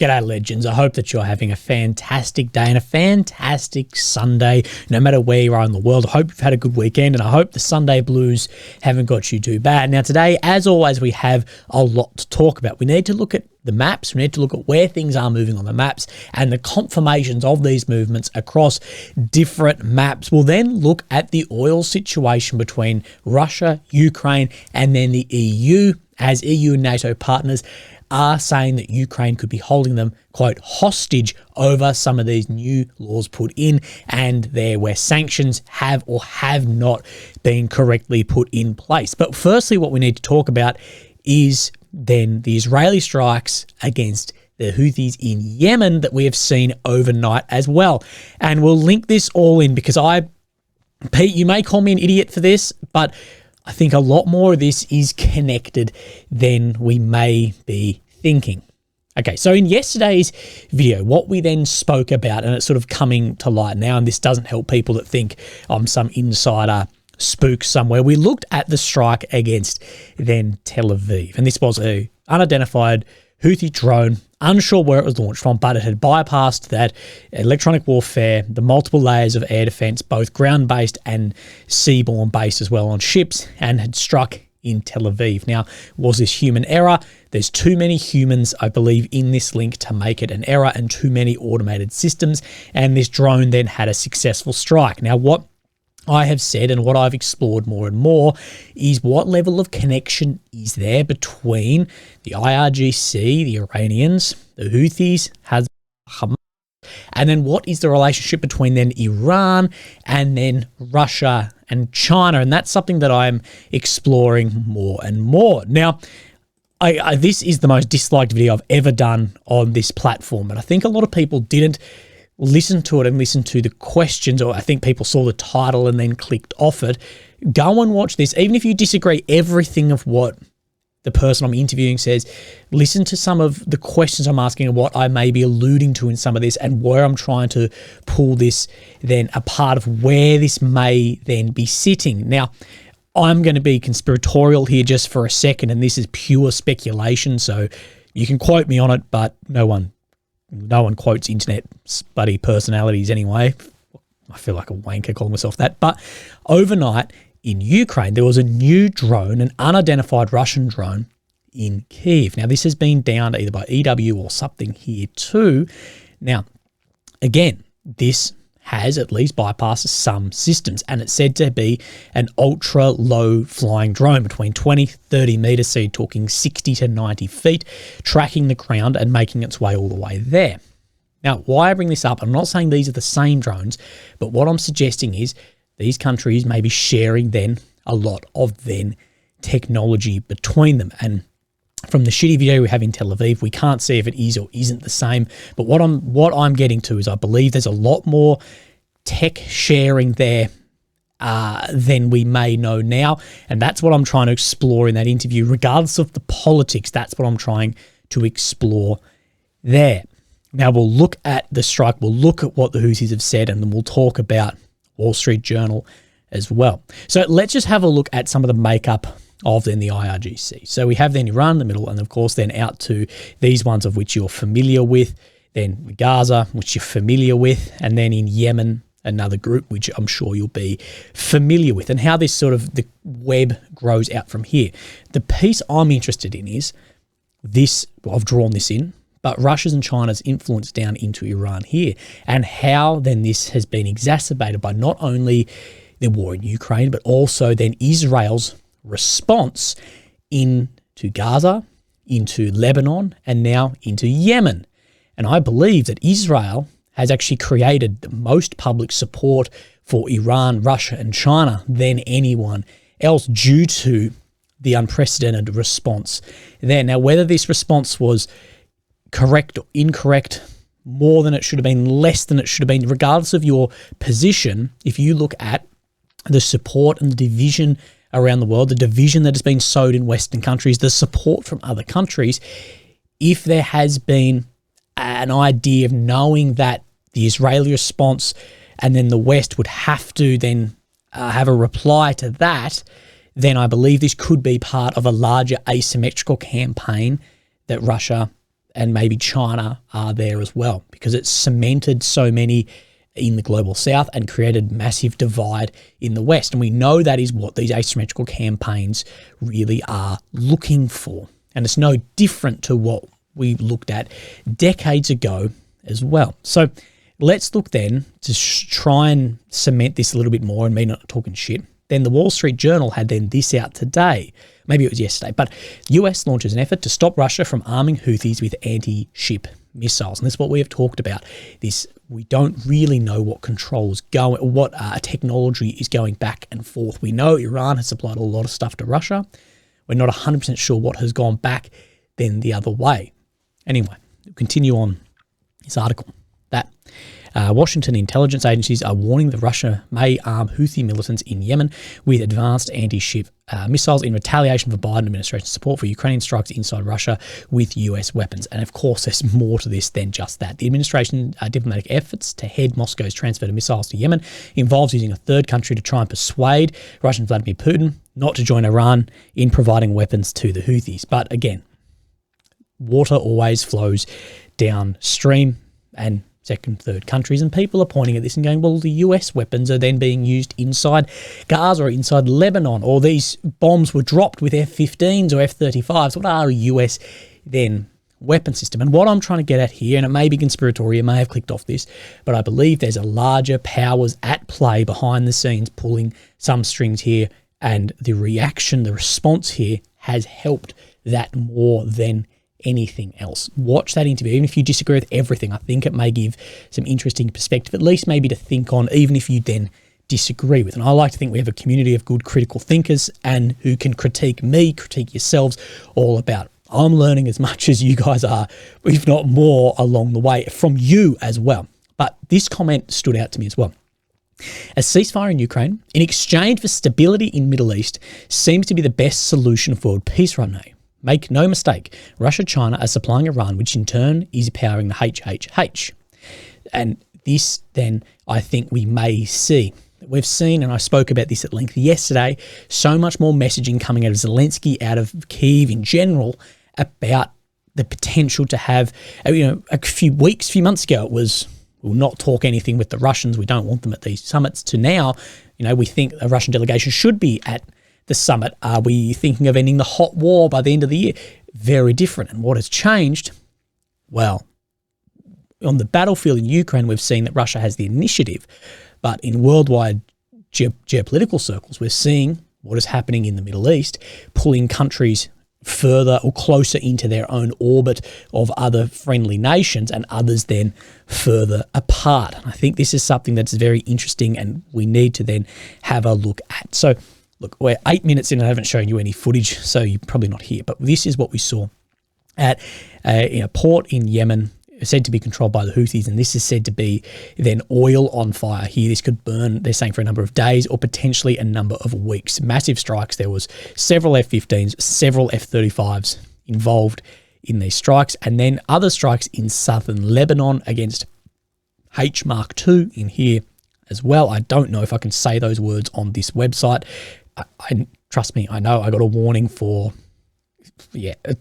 G'day, legends. I hope that you're having a fantastic day and a fantastic Sunday, no matter where you are in the world. I hope you've had a good weekend, and I hope the Sunday blues haven't got you too bad. Now, today, as always, we have a lot to talk about. We need to look at the maps. We need to look at where things are moving on the maps and the confirmations of these movements across different maps. We'll then look at the oil situation between Russia, Ukraine, and then the EU, as EU and NATO partners are saying that Ukraine could be holding them, quote, hostage over some of these new laws put in, and where sanctions have or have not been correctly put in place. But firstly, what we need to talk about is then the Israeli strikes against the Houthis in Yemen that we have seen overnight as well. And we'll link this all in because Pete, you may call me an idiot for this, but I think a lot more of this is connected than we may be thinking. Okay, so in yesterday's video, what we then spoke about, and it's sort of coming to light now, and this doesn't help people that think I'm some insider spook somewhere, we looked at the strike against then Tel Aviv. And this was an unidentified Houthi drone, unsure where it was launched from, but it had bypassed that electronic warfare, the multiple layers of air defense, both ground-based and seaborne-based as well on ships, and had struck in Tel Aviv. Now, was this human error? There's too many humans, I believe, in this link to make it an error, and too many automated systems, and this drone then had a successful strike. Now, what I have said and what I've explored more and more is what level of connection is there between the IRGC, the Iranians, the Houthis, Hamas, and then what is the relationship between then Iran and then Russia and China? And that's something that I'm exploring more and more. Now, this is the most disliked video I've ever done on this platform, and I think a lot of people didn't listen to it and listen to the questions, or I think people saw the title and then clicked off it. Go and watch this. Even if you disagree everything of what the person I'm interviewing says, listen to some of the questions I'm asking and what I may be alluding to in some of this, and where I'm trying to pull this then a part of where this may then be sitting. Now, I'm going to be conspiratorial here just for a second, and this is pure speculation, so you can quote me on it, but no one quotes internet buddy personalities anyway. I feel like a wanker calling myself that. But overnight in Ukraine, there was a new drone, an unidentified Russian drone in Kyiv. Now, this has been downed either by EW or something here too. Now, again, this has at least bypassed some systems, and it's said to be an ultra low flying drone between 20-30 meters, so you're talking 60 to 90 feet, tracking the ground and making its way all the way there. Now, why I bring this up, I'm not saying these are the same drones, but what I'm suggesting is these countries may be sharing then a lot of then technology between them. And from the shitty video we have in Tel Aviv, we can't see if it is or isn't the same. But what I'm getting to is I believe there's a lot more tech sharing there than we may know now. And that's what I'm trying to explore in that interview, regardless of the politics. That's what I'm trying to explore there. Now, we'll look at the strike. We'll look at what the Houthis have said, and then we'll talk about Wall Street Journal as well. So let's just have a look at some of the makeup of then the IRGC. So we have then Iran in the middle, and of course then out to these ones of which you're familiar with, then Gaza, which you're familiar with, and then in Yemen, another group which I'm sure you'll be familiar with, and how this sort of the web grows out from here. The piece I'm interested in is this, I've drawn this in, but Russia's and China's influence down into Iran here, and how then this has been exacerbated by not only the war in Ukraine, but also then Israel's response into Gaza, into Lebanon, and now into Yemen. And I believe that Israel has actually created the most public support for Iran, Russia, and China than anyone else due to the unprecedented response there. Now, whether this response was correct or incorrect, more than it should have been, less than it should have been, regardless of your position, if you look at the support and the division around the world, the division that has been sowed in Western countries, the support from other countries, if there has been an idea of knowing that the Israeli response and then the West would have to then have a reply to that, then I believe this could be part of a larger asymmetrical campaign that Russia and maybe China are there as well, because it's cemented so many in the global south and created massive divide in the west. And we know that is what these asymmetrical campaigns really are looking for. And it's no different to what we looked at decades ago as well. So let's look then to try and cement this a little bit more, and me not talking shit. Then the Wall Street Journal had then this out today. Maybe it was yesterday, but the US launches an effort to stop Russia from arming Houthis with anti-ship missiles. And this is what we have talked about. This, we don't really know what controls going, what technology is going back and forth. We know Iran has supplied a lot of stuff to Russia. We're not 100% sure what has gone back then the other way. Anyway, we'll continue on this article. That Washington intelligence agencies are warning that Russia may arm Houthi militants in Yemen with advanced anti-ship missiles in retaliation for Biden administration support for Ukrainian strikes inside Russia with US weapons. And of course, there's more to this than just that. The administration diplomatic efforts to head Moscow's transfer of missiles to Yemen involves using a third country to try and persuade Russian Vladimir Putin not to join Iran in providing weapons to the Houthis. But again, water always flows downstream, and second, third countries, and people are pointing at this and going, well, the US weapons are then being used inside Gaza or inside Lebanon, or these bombs were dropped with F-15s or F-35s. What are a US then weapon system? And what I'm trying to get at here, and it may be conspiratory, you may have clicked off this, but I believe there's a larger powers at play behind the scenes pulling some strings here, and the reaction, the response here has helped that more than anything else. Watch that interview. Even if you disagree with everything, I think it may give some interesting perspective, at least maybe to think on, even if you then disagree with. And I like to think we have a community of good critical thinkers and who can critique me, critique yourselves, all about it. I'm learning as much as you guys are, if not more, along the way from you as well. But this comment stood out to me as well. A ceasefire in Ukraine, in exchange for stability in Middle East, seems to be the best solution for world peace right now. Make no mistake, Russia, China are supplying Iran, which in turn is powering the HHH. And this then, I think we may see. We've seen, and I spoke about this at length yesterday, so much more messaging coming out of Zelensky, out of Kyiv in general, about the potential to have, a few months ago, it was, we'll not talk anything with the Russians, we don't want them at these summits, to now, we think a Russian delegation should be at the summit. Are we thinking of ending the hot war by the end of the year? Very different. And what has changed? Well, on the battlefield in Ukraine, we've seen that Russia has the initiative, but in worldwide geopolitical circles, we're seeing what is happening in the Middle East, pulling countries further or closer into their own orbit of other friendly nations, and others then further apart. And I think this is something that's very interesting and we need to then have a look at. So look, we're 8 minutes in and I haven't shown you any footage, so you're probably not here. But this is what we saw at a port in Yemen, said to be controlled by the Houthis, and this is said to be then oil on fire here. This could burn, they're saying, for a number of days or potentially a number of weeks. Massive strikes. There was several F-15s, several F-35s involved in these strikes, and then other strikes in southern Lebanon against H Mark II in here as well. I don't know if I can say those words on this website. I trust me, I know I got a warning for,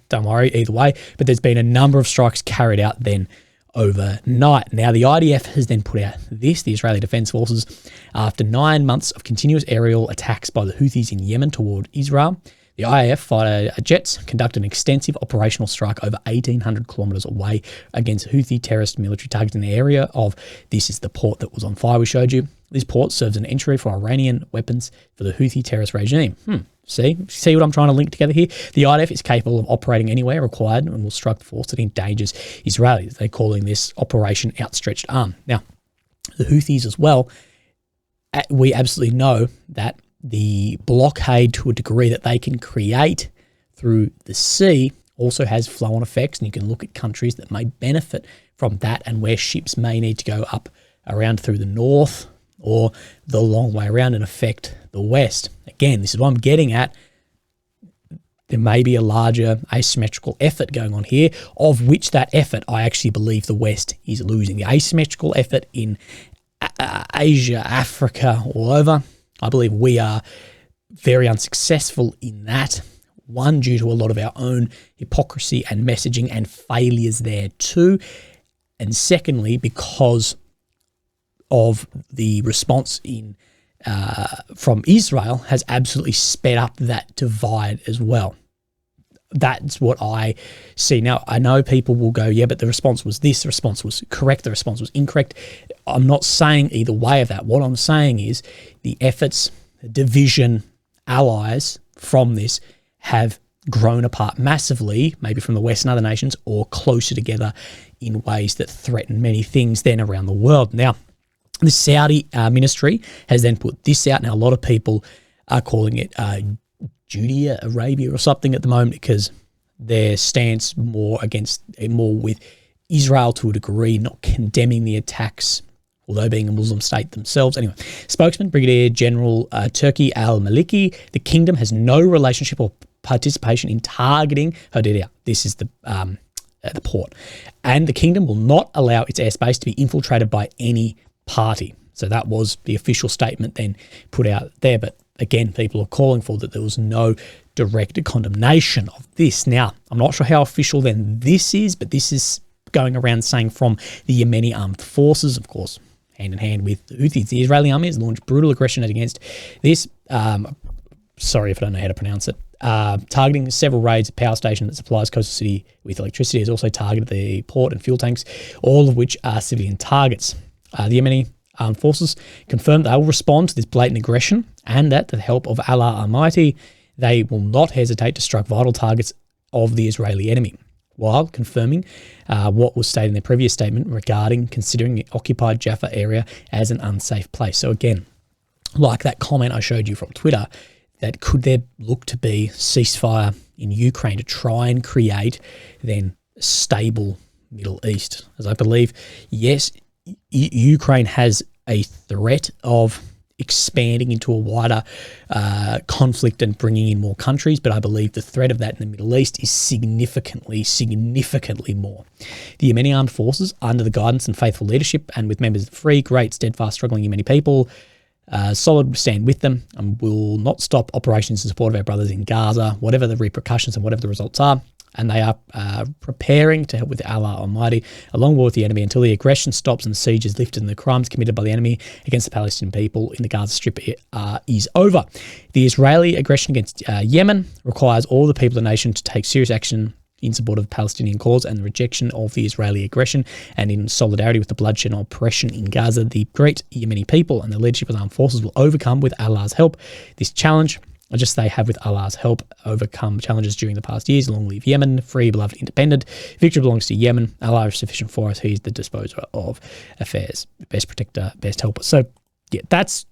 don't worry, either way, but there's been a number of strikes carried out then overnight. Now, the IDF has then put out this, the Israeli Defense Forces, after 9 months of continuous aerial attacks by the Houthis in Yemen toward Israel, the IAF fighter jets conducted an extensive operational strike over 1,800 kilometres away against Houthi terrorist military targets in the area of, this is the port that was on fire we showed you. This port serves an entry for Iranian weapons for the Houthi terrorist regime. See what I'm trying to link together here? The IDF is capable of operating anywhere required and will strike the force that endangers Israelis. They're calling this Operation Outstretched Arm. Now, the Houthis as well, we absolutely know that the blockade to a degree that they can create through the sea also has flow-on effects, and you can look at countries that may benefit from that and where ships may need to go up around through the north or the long way around and affect the west. Again, this is what I'm getting at. There may be a larger asymmetrical effort going on here, of which that effort I actually believe the West is losing. The asymmetrical effort in Asia, Africa, all over, I believe we are very unsuccessful in that. One, due to a lot of our own hypocrisy and messaging and failures there too. And secondly, because of the response from Israel has absolutely sped up that divide as well. That's what I see. Now, I know people will go, yeah, but the response was this, the response was correct, the response was incorrect. I'm not saying either way of that. What I'm saying is the efforts, the division, allies from this have grown apart massively, maybe from the West and other nations, or closer together in ways that threaten many things then around the world. Now, the Saudi ministry has then put this out. Now, a lot of people are calling it Judea Arabia or something at the moment because their stance more with Israel to a degree, not condemning the attacks, although being a Muslim state themselves. Anyway, spokesman Brigadier General Turki al-Maliki, the kingdom has no relationship or participation in targeting Hodeidah. This is the port. And the kingdom will not allow its airspace to be infiltrated by any party. So that was the official statement then put out there. But again, people are calling for that there was no direct condemnation of this. Now, I'm not sure how official then this is, but this is going around saying from the Yemeni armed forces, of course, hand in hand with the Houthis. The Israeli army has launched brutal aggression against this, sorry if I don't know how to pronounce it, targeting several raids at power station that supplies coastal city with electricity. Has also targeted the port and fuel tanks, all of which are civilian targets. The Yemeni armed forces confirmed they will respond to this blatant aggression and that, with the help of Allah Almighty, they will not hesitate to strike vital targets of the Israeli enemy, while confirming what was stated in their previous statement regarding considering the occupied Jaffa area as an unsafe place. So again, like that comment I showed you from Twitter, that could there look to be ceasefire in Ukraine to try and create then a stable Middle East? As I believe, yes, Ukraine has a threat of expanding into a wider conflict and bringing in more countries, but I believe the threat of that in the Middle East is significantly more. The Yemeni armed forces, under the guidance and faithful leadership and with members of the free, great, steadfast, struggling Yemeni people, solid, stand with them and will not stop operations in support of our brothers in Gaza, whatever the repercussions and whatever the results are. And they are preparing to help with Allah Almighty, along with the enemy, until the aggression stops and the siege is lifted and the crimes committed by the enemy against the Palestinian people in the Gaza Strip is over. The Israeli aggression against Yemen requires all the people of the nation to take serious action in support of the Palestinian cause and the rejection of the Israeli aggression, and in solidarity with the bloodshed and oppression in Gaza. The great Yemeni people and the leadership of the armed forces will overcome, with Allah's help, this challenge. Just they have, with Allah's help, overcome challenges during the past years. Long live Yemen, free, beloved, independent. Victory belongs to Yemen. Allah is sufficient for us. He is the disposer of affairs, best protector, best helper. So, yeah, that's,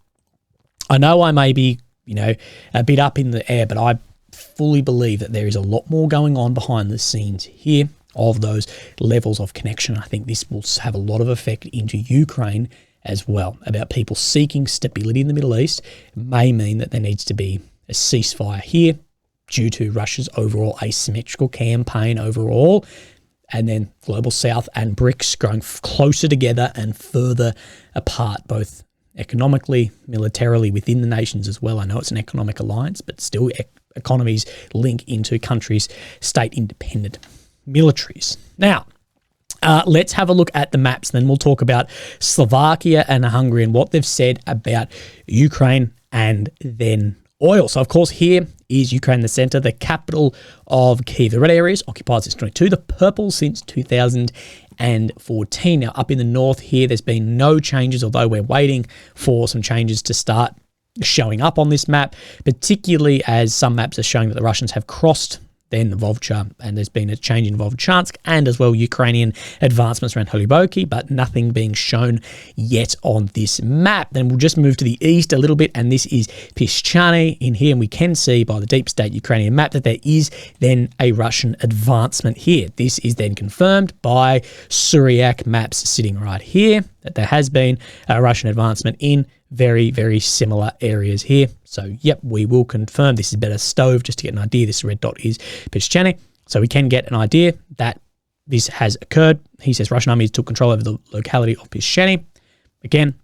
I know I may be, a bit up in the air, but I fully believe that there is a lot more going on behind the scenes here of those levels of connection. I think this will have a lot of effect into Ukraine as well, about people seeking stability in the Middle East. It may mean that there needs to be a ceasefire here due to Russia's overall asymmetrical campaign overall, and then Global South and BRICS growing closer together and further apart, both economically, militarily within the nations as well. I know it's an economic alliance, but still economies link into countries' state-independent militaries. Now, let's have a look at the maps. Then we'll talk about Slovakia and Hungary and what they've said about Ukraine and then oil. So, of course, here is Ukraine, the center, the capital of Kyiv. The red areas occupied since 2022, the purple since 2014. Now, up in the north here, there's been no changes, although we're waiting for some changes to start showing up on this map, particularly as some maps are showing that the Russians have crossed then the Volcha, and there's been a change in Volchansk, and as well Ukrainian advancements around Holyboki, but nothing being shown yet on this map. Then we'll just move to the east a little bit, and this is Pischany in here, and we can see by the deep state Ukrainian map that there is then a Russian advancement here. This is then confirmed by Suryak maps sitting right here, that there has been a Russian advancement in very, very similar areas here. So, yep, we will confirm this is better stove just to get an idea. This red dot is Pischany. So we can get an idea that this has occurred. He says Russian armies took control over the locality of Pischany. Again,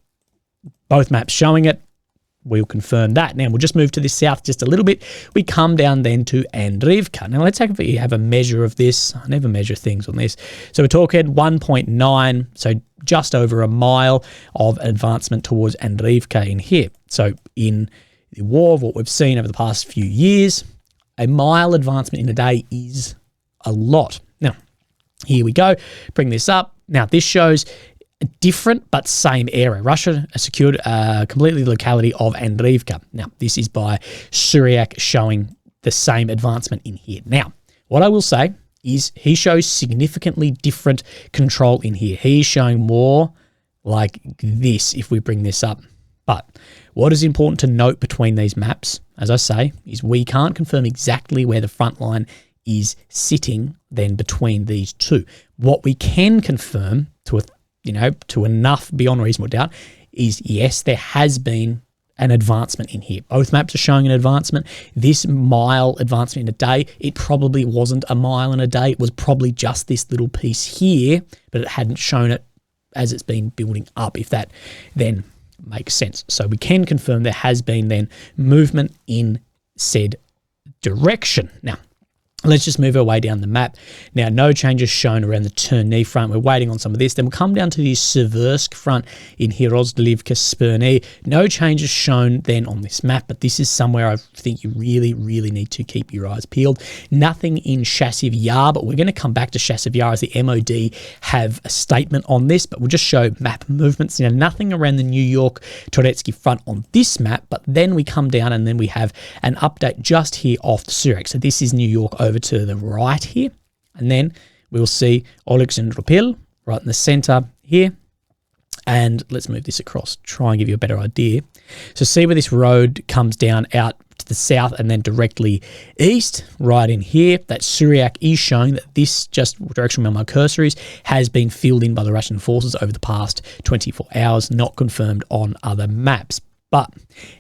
both maps showing it. we'll confirm that. Now, we'll just move to the south just a little bit. We come down then to Andrivka. Now, let's have a measure of this. I never measure things on this. So we're talking 1.9, so just over a mile of advancement towards Andrivka in here. So in the war of what we've seen over the past few years, a mile advancement in a day is a lot. Now, here we go. Bring this up. Now, this shows a different but same area. Russia secured completely the locality of Andrivka. Now, this is by Suryak showing the same advancement in here. Now, what I will say is he shows significantly different control in here. He's showing more like this if we bring this up. But what is important to note between these maps, as I say, is we can't confirm exactly where the front line is sitting then between these two. What we can confirm to enough beyond reasonable doubt is, yes, there has been an advancement in here. Both maps are showing an advancement. This mile advancement in a day, it probably wasn't a mile in a day. It was probably just this little piece here, but it hadn't shown it as it's been building up, if that then makes sense. So we can confirm there has been then movement in said direction. Now, let's just move our way down the map. Now, no changes shown around the Terny front. We're waiting on some of this. Then we'll come down to the Seversk front in Hrozdelivka, Spurny. No changes shown then on this map, but this is somewhere I think you really, really need to keep your eyes peeled. Nothing in Chassiv Yar, but we're going to come back to Chassiv Yar as the MOD have a statement on this, but we'll just show map movements. Now, nothing around the New York Turetsky front on this map, but then we come down and then we have an update just here off the Surak. So this is New York over to the right here, and then we'll see Alexandropil right in the center here. And let's move this across, try and give you a better idea. So see where this road comes down out to the south and then directly east, right in here. That Suryak is showing that this just direction where my cursor is has been filled in by the Russian forces over the past 24 hours, not confirmed on other maps. But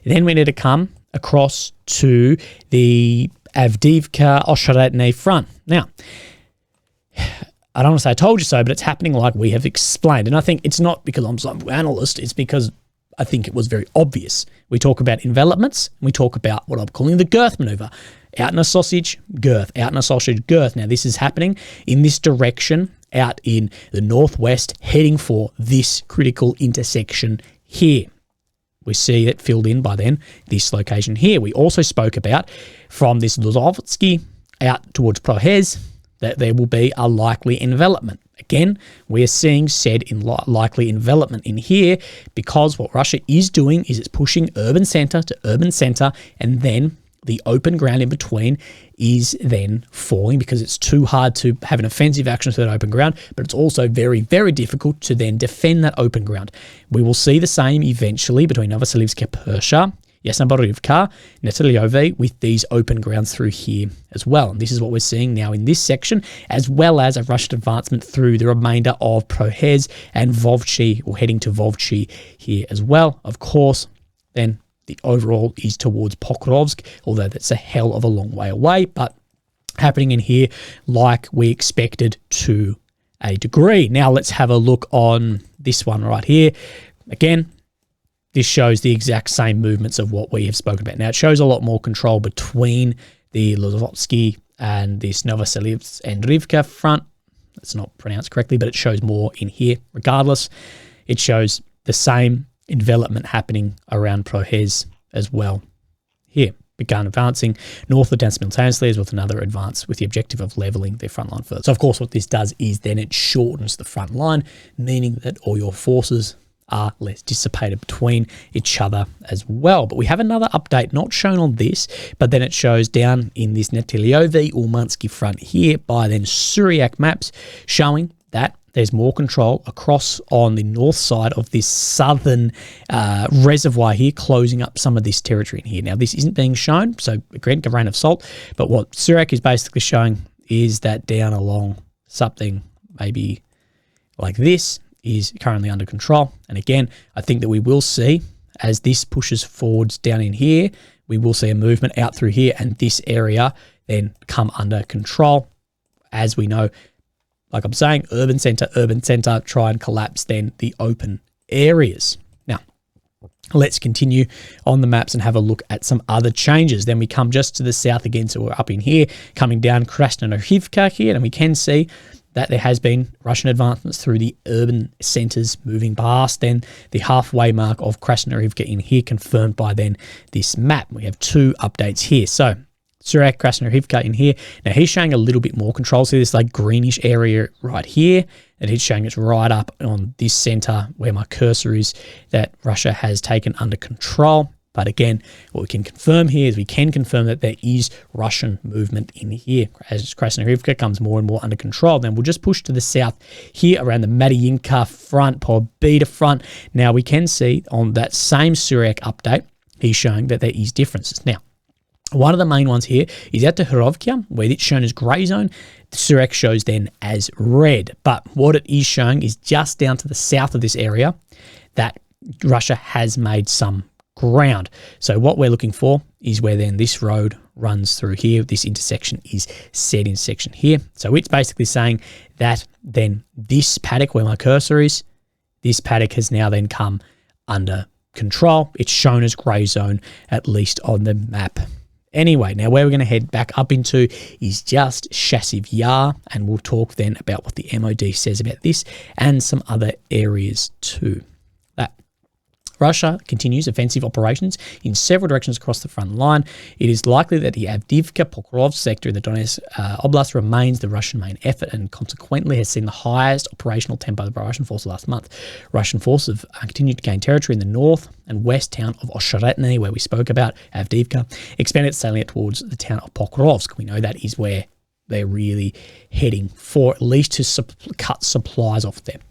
then we need to come across to the Avdiivka Osheretny front. Now, I don't want to say I told you so, but it's happening like we have explained. And I think it's not because I'm some analyst, it's because I think it was very obvious. We talk about envelopments, and we talk about what I'm calling the girth maneuver. Out in a sausage, girth. Out in a sausage, girth. Now, this is happening in this direction, out in the northwest, heading for this critical intersection here. We see it filled in by then this location here. We also spoke about from this Luzovsky out towards Prohez that there will be a likely envelopment. Again, we are seeing said in likely envelopment in here because what Russia is doing is it's pushing urban center to urban center, and then the open ground in between is then falling because it's too hard to have an offensive action to that open ground, but it's also very, very difficult to then defend that open ground. We will see the same eventually between Novoselivska, Persha, Yasnaborivka, Netelyovo with these open grounds through here as well. And this is what we're seeing now in this section, as well as a Russian advancement through the remainder of Prohez and Vovchi, or heading to Vovchi here as well. Of course, then the overall is towards Pokrovsk, although that's a hell of a long way away, but happening in here like we expected to a degree. Now let's have a look on this one right here. Again, this shows the exact same movements of what we have spoken about. Now it shows a lot more control between the Luzovsky and this Novoselivsk and Rivka front. That's not pronounced correctly, but it shows more in here. Regardless, it shows the same envelopment happening around Prohez as well. Here, begun advancing north of the town simultaneously as with another advance with the objective of levelling their front line further. So of course what this does is then it shortens the front line, meaning that all your forces are less dissipated between each other as well. But we have another update not shown on this, but then it shows down in this Netelyovo Ulmansky front here by then Suryak maps showing that there's more control across on the north side of this southern reservoir here, closing up some of this territory in here. Now, this isn't being shown, so a grain of salt, but what Suryak is basically showing is that down along something maybe like this is currently under control. And again, I think that we will see, as this pushes forwards down in here, we will see a movement out through here, and this area then come under control. As we know, like I'm saying, urban center, try and collapse then the open areas. Now, Let's continue on the maps and have a look at some other changes. Then we come just to the south again, so we're up in here, coming down Krasnohorivka here, and we can see that there has been Russian advancements through the urban centres, moving past then the halfway mark of Krasnohorivka in here, confirmed by then this map. We have 2 updates here. So Surak, Krasnohorivka in here. Now he's showing a little bit more control. So this like greenish area right here, and he's showing it's right up on this centre where my cursor is, that Russia has taken under control. But again, what we can confirm here is we can confirm that there is Russian movement in here. As Krasnohorivka comes more and more under control, then we'll just push to the south here around the Madiinka front, Pobeda front. Now we can see on that same Surak update, he's showing that there is differences. Now, one of the main ones here is at the Horovka, where it's shown as grey zone. The Surak shows then as red. But what it is showing is just down to the south of this area that Russia has made some ground. So what we're looking for is where then this road runs through here. This intersection is said intersection here. So it's basically saying that then this paddock where my cursor is, this paddock has now then come under control. It's shown as grey zone, at least on the map. Anyway, now where we're going to head back up into is just Chasiv Yar, and we'll talk then about what the MOD says about this and some other areas too. Russia continues offensive operations in several directions across the front line. It is likely that the Avdiivka-Pokrovsk sector in the Donetsk Oblast remains the Russian main effort, and consequently has seen the highest operational tempo of the Russian forces last month. Russian forces have continued to gain territory in the north and west town of Oshretny, where we spoke about Avdiivka, expanded salient towards the town of Pokrovsk. We know that is where they're really heading for, at least to cut supplies off them.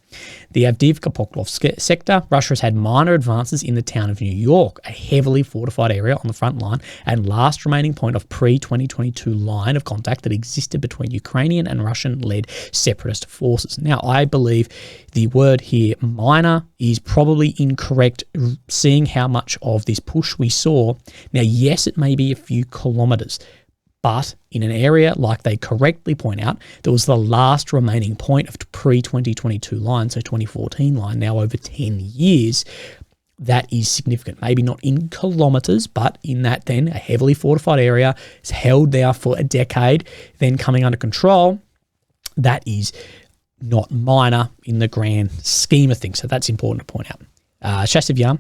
The Avdiivka-Pokrovsk sector, Russia has had minor advances in the town of New York, a heavily fortified area on the front line and last remaining point of pre-2022 line of contact that existed between Ukrainian and Russian-led separatist forces. Now, I believe the word here, minor, is probably incorrect, seeing how much of this push we saw. Now, yes, it may be a few kilometres, but in an area, like they correctly point out, there was the last remaining point of pre-2022 line, so 2014 line, now over 10 years. That is significant. Maybe not in kilometres, but in that then a heavily fortified area is held there for a decade, then coming under control. That is not minor in the grand scheme of things. So that's important to point out. Chasiv Yar,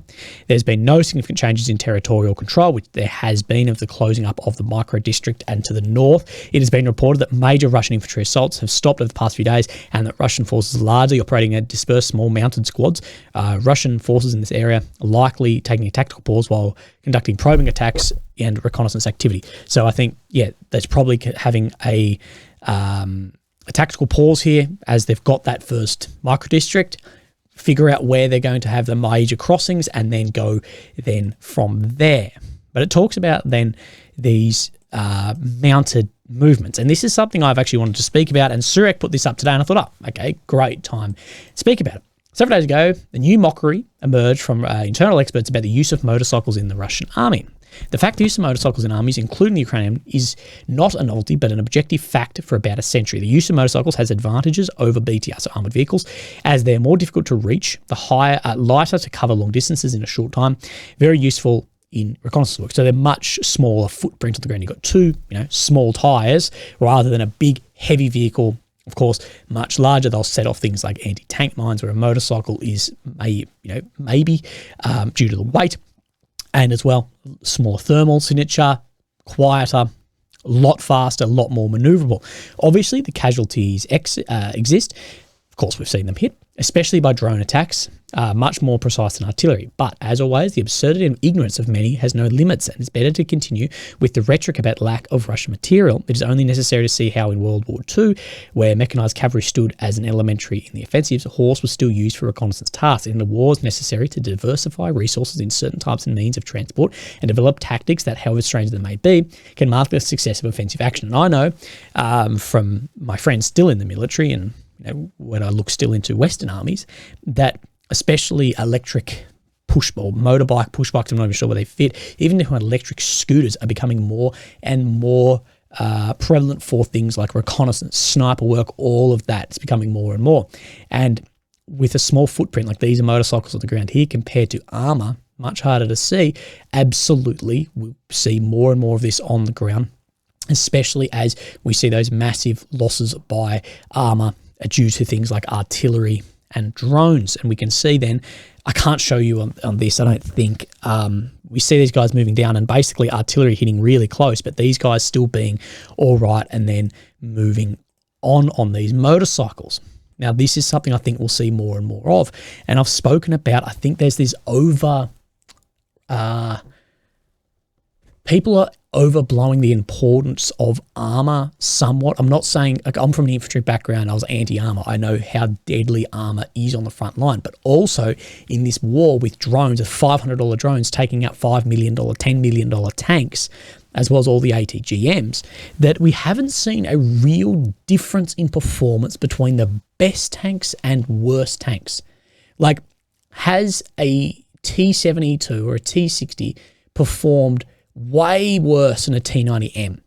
there's been no significant changes in territorial control, which there has been of the closing up of the micro-district, and to the north, it has been reported that major Russian infantry assaults have stopped over the past few days, and that Russian forces are largely operating at dispersed small mounted squads. Russian forces in this area are likely taking a tactical pause while conducting probing attacks and reconnaissance activity. So I think, yeah, that's probably having a tactical pause here as they've got that first micro-district, figure out where they're going to have the major crossings, and then go then from there. But it talks about then these mounted movements. And this is something I've actually wanted to speak about, and Surak put this up today, and I thought, oh, okay, great time to speak about it. Several days ago, a new mockery emerged from internal experts about the use of motorcycles in the Russian army. The fact the use of motorcycles in armies, including the Ukrainian, is not a novelty but an objective fact for about a century. The use of motorcycles has advantages over BTR, so armoured vehicles, as they're more difficult to reach, lighter to cover long distances in a short time, very useful in reconnaissance work. So they're much smaller footprint on the ground. You've got two, small tyres rather than a big, heavy vehicle. Of course, much larger. They'll set off things like anti-tank mines, where a motorcycle is, maybe due to the weight. And as well, smaller thermal signature, quieter, a lot faster, a lot more manoeuvrable. Obviously, the casualties exist. Of course, we've seen them hit, especially by drone attacks, much more precise than artillery. But as always, the absurdity and ignorance of many has no limits, and it's better to continue with the rhetoric about lack of Russian material. It is only necessary to see how in World War II, where mechanised cavalry stood as an elementary in the offensives, a horse was still used for reconnaissance tasks. In the wars necessary to diversify resources in certain types and means of transport and develop tactics that, however strange they may be, can mark the success of offensive action. And I know from my friends still in the military, and when I look still into Western armies, that especially electric motorbike push bikes, I'm not even sure where they fit, even electric scooters are becoming more and more prevalent for things like reconnaissance, sniper work, all of that is becoming more and more. And with a small footprint, like these are motorcycles on the ground here, compared to armour, much harder to see. Absolutely, we'll see more and more of this on the ground, especially as we see those massive losses by armour due to things like artillery and drones. And we can see then, I can't show you on this, I don't think, we see these guys moving down and basically artillery hitting really close, but these guys still being all right and then moving on these motorcycles. Now, this is something I think we'll see more and more of. And I've spoken about, I think there's this people are overblowing the importance of armor somewhat. I'm not saying, like, I'm from an infantry background. I was anti-armor. I know how deadly armor is on the front line, but also in this war with drones, with $500 drones taking out $5 million, $10 million tanks, as well as all the ATGMs, that we haven't seen a real difference in performance between the best tanks and worst tanks. Like, has a T-72 or a T-60 performed way worse than a T-90M?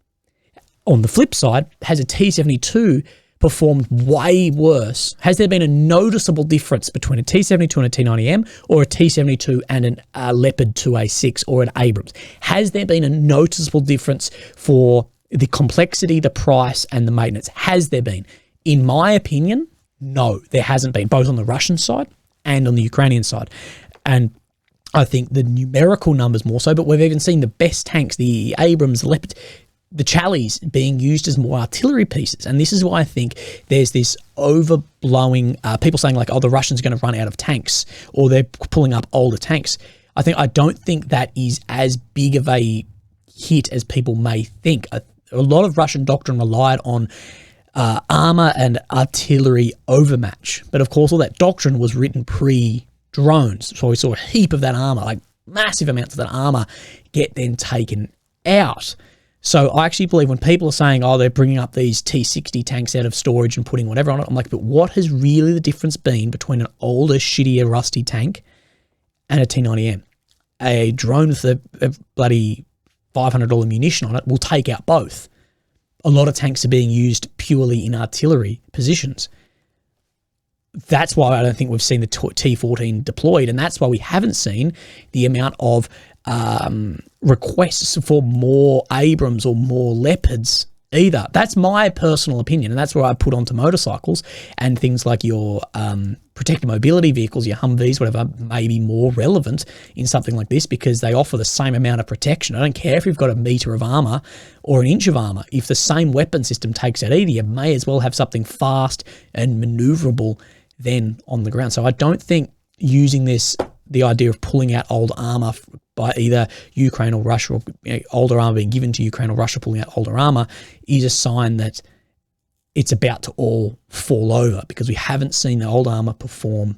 On the flip side, has a T-72 performed way worse? Has there been a noticeable difference between a T-72 and a T-90M, or a T-72 and a Leopard 2A6 or an Abrams? Has there been a noticeable difference for the complexity, the price, and the maintenance? Has there been? In my opinion, no, there hasn't been, both on the Russian side and on the Ukrainian side. And I think the numerical numbers more so, but we've even seen the best tanks, the Abrams, the Leopard, the Charlies being used as more artillery pieces. And this is why I think there's this overblowing, people saying like, oh, the Russians are going to run out of tanks, or they're pulling up older tanks. I don't think that is as big of a hit as people may think. A lot of Russian doctrine relied on armor and artillery overmatch. But of course, all that doctrine was written pre-drones. So we saw a heap of that armor, like massive amounts of that armor, get then taken out. So I actually believe when people are saying, oh, they're bringing up these T-60 tanks out of storage and putting whatever on it, I'm like, but what has really the difference been between an older, shittier, rusty tank and a T-90M? A drone with a bloody $500 munition on it will take out both. A lot of tanks are being used purely in artillery positions. That's why I don't think we've seen the T-14 deployed, and that's why we haven't seen the amount of requests for more Abrams or more Leopards either. That's my personal opinion, and that's where I put onto motorcycles and things like your protected mobility vehicles, your Humvees, whatever, may be more relevant in something like this because they offer the same amount of protection. I don't care if you've got a metre of armour or an inch of armour. If the same weapon system takes out either, you may as well have something fast and manoeuvrable then on the ground. So I don't think using this, the idea of pulling out old armour by either Ukraine or Russia, or older armour being given to Ukraine or Russia pulling out older armour, is a sign that it's about to all fall over, because we haven't seen the old armour perform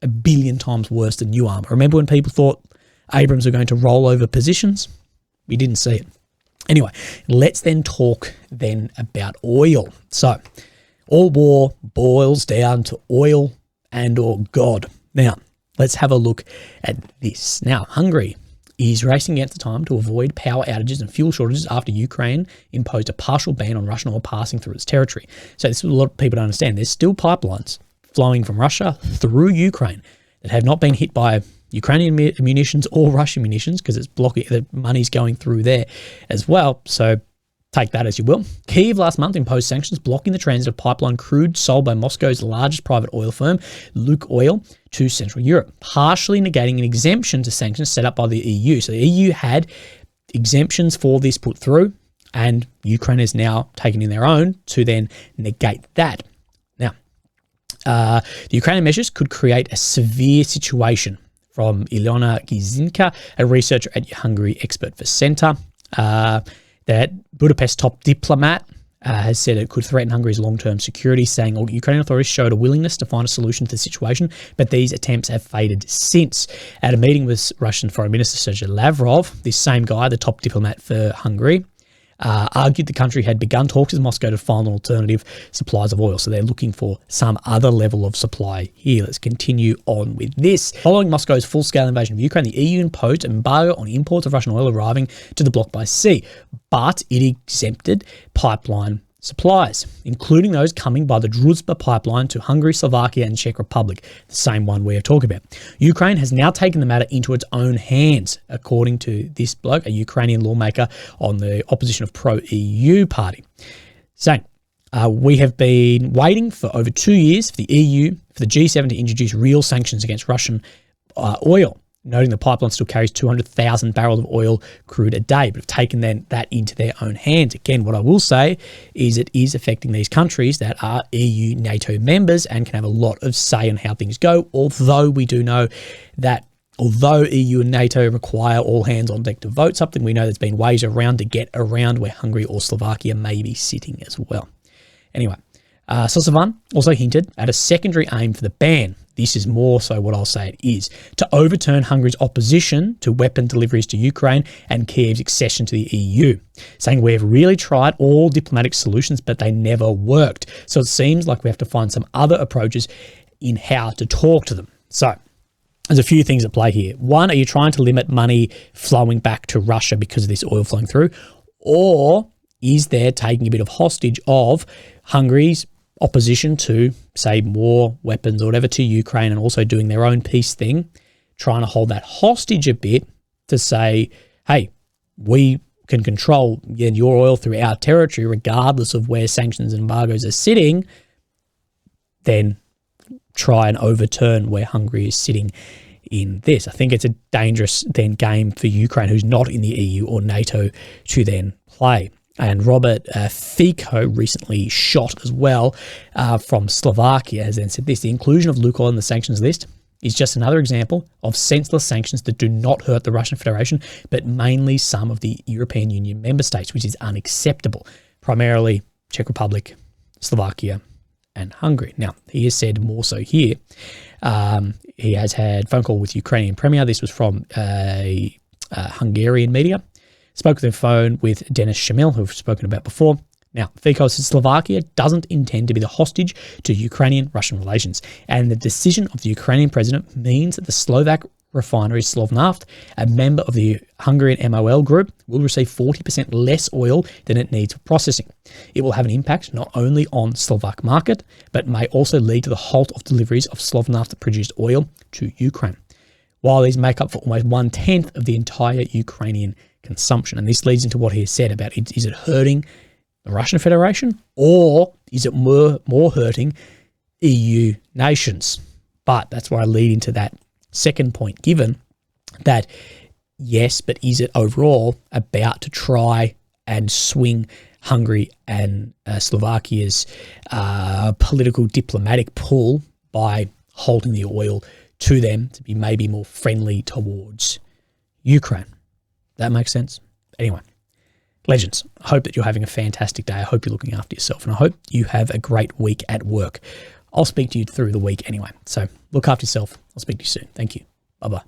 a billion times worse than new armour. Remember when people thought Abrams were going to roll over positions? We didn't see it. Anyway, let's then talk then about oil. So all war boils down to oil and or God. Now, let's have a look at this. Now, Hungary is racing against the time to avoid power outages and fuel shortages after Ukraine imposed a partial ban on Russian oil passing through its territory. So this is what a lot of people don't understand. There's still pipelines flowing from Russia through Ukraine that have not been hit by Ukrainian munitions or Russian munitions, because it's blocking, the money's going through there as well. So take that as you will. Kyiv last month imposed sanctions blocking the transit of pipeline crude sold by Moscow's largest private oil firm, Lukoil, to Central Europe, partially negating an exemption to sanctions set up by the EU. So the EU had exemptions for this put through, and Ukraine has now taken in their own to then negate that. Now, the Ukrainian measures could create a severe situation, from Ilona Gizinka, a researcher at Hungary Expert for Centre. That Budapest top diplomat has said it could threaten Hungary's long-term security, saying all Ukrainian authorities showed a willingness to find a solution to the situation, but these attempts have faded since. At a meeting with Russian Foreign Minister Sergei Lavrov, this same guy, the top diplomat for Hungary, argued the country had begun talks with Moscow to find alternative supplies of oil. So they're looking for some other level of supply here. Let's continue on with this. Following Moscow's full-scale invasion of Ukraine, the EU imposed an embargo on imports of Russian oil arriving to the bloc by sea, but it exempted pipeline supplies, including those coming by the Druzhba pipeline to Hungary, Slovakia, and Czech Republic, the same one we are talking about. Ukraine has now taken the matter into its own hands, according to this bloke, a Ukrainian lawmaker on the opposition of pro-EU party, saying, we have been waiting for over 2 years for the EU, for the G7 to introduce real sanctions against Russian oil, noting the pipeline still carries 200,000 barrels of oil crude a day, but have taken that into their own hands. Again, what I will say is it is affecting these countries that are EU, NATO members and can have a lot of say on how things go, although we do know that although EU and NATO require all hands on deck to vote something, we know there's been ways around to get around where Hungary or Slovakia may be sitting as well. Anyway, Sosavan also hinted at a secondary aim for the ban. This is more so what I'll say it is, to overturn Hungary's opposition to weapon deliveries to Ukraine and Kiev's accession to the EU, saying we have really tried all diplomatic solutions, but they never worked. So it seems like we have to find some other approaches in how to talk to them. So there's a few things at play here. One, are you trying to limit money flowing back to Russia because of this oil flowing through? Or is there taking a bit of hostage of Hungary's opposition to, say, more weapons or whatever to Ukraine and also doing their own peace thing, trying to hold that hostage a bit to say, hey, we can control your oil through our territory regardless of where sanctions and embargoes are sitting, then try and overturn where Hungary is sitting in this. I think it's a dangerous then game for Ukraine, who's not in the EU or NATO, to then play. And Robert Fico, recently shot as well from Slovakia, has then said this: the inclusion of Lukoil in the sanctions list is just another example of senseless sanctions that do not hurt the Russian Federation, but mainly some of the European Union member states, which is unacceptable, primarily Czech Republic, Slovakia, and Hungary. Now, he has said more so here. He has had a phone call with Ukrainian Premier. This was from a Hungarian media. Spoke on the phone with Denis Shamil, who we've spoken about before. Now, Fico says Slovakia doesn't intend to be the hostage to Ukrainian-Russian relations, and the decision of the Ukrainian president means that the Slovak refinery Slovnaft, a member of the Hungarian MOL group, will receive 40% less oil than it needs for processing. It will have an impact not only on the Slovak market, but may also lead to the halt of deliveries of Slovnaft-produced oil to Ukraine, while these make up for almost 1/10 of the entire Ukrainian consumption. And this leads into what he has said about, is it hurting the Russian Federation or is it more hurting EU nations? But that's where I lead into that second point, given that, yes, but is it overall about to try and swing Hungary and Slovakia's political diplomatic pull by holding the oil to them to be maybe more friendly towards Ukraine? That makes sense? Anyway, legends, I hope that you're having a fantastic day. I hope you're looking after yourself, and I hope you have a great week at work. I'll speak to you through the week anyway. So look after yourself. I'll speak to you soon. Thank you. Bye-bye.